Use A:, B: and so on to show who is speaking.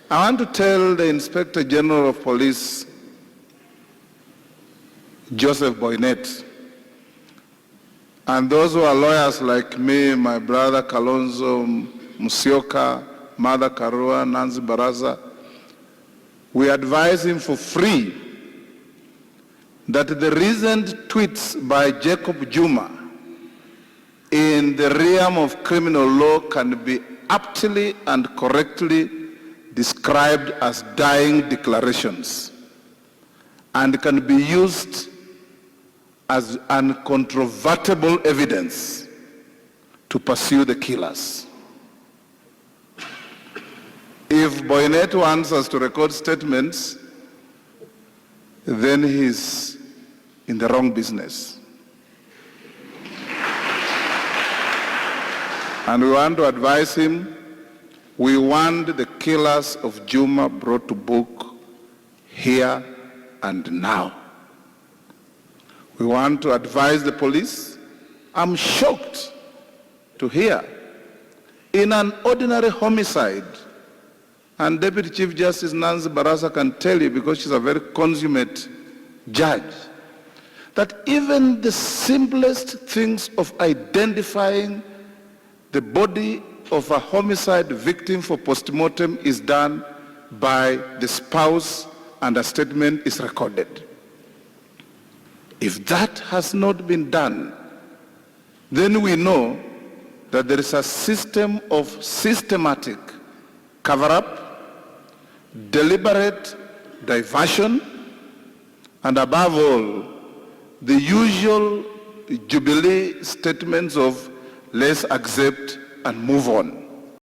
A: I want to tell the Inspector General of Police, Joseph Boynet, and those who are lawyers like me, my brother Kalonzo Musyoka, Mother Karua, Nancy Baraza, we advise him for free that the recent tweets by Jacob Juma in the realm of criminal law can be aptly and correctly described as dying declarations and can be used as uncontrovertible evidence to pursue the killers. If Boynet wants us to record statements, then he's in the wrong business. And we want to advise him, we want the killers of Juma brought to book here and now. We want to advise the police. I'm shocked to hear in an ordinary homicide, and Deputy Chief Justice Nancy Baraza can tell you because she's a very consummate judge, that even the simplest things of identifying the body of a homicide victim for postmortem is done by the spouse and a statement is recorded. If that has not been done, then we know that there is a system of systematic cover-up, deliberate diversion, and above all, the usual jubilee statements of let's accept and move on.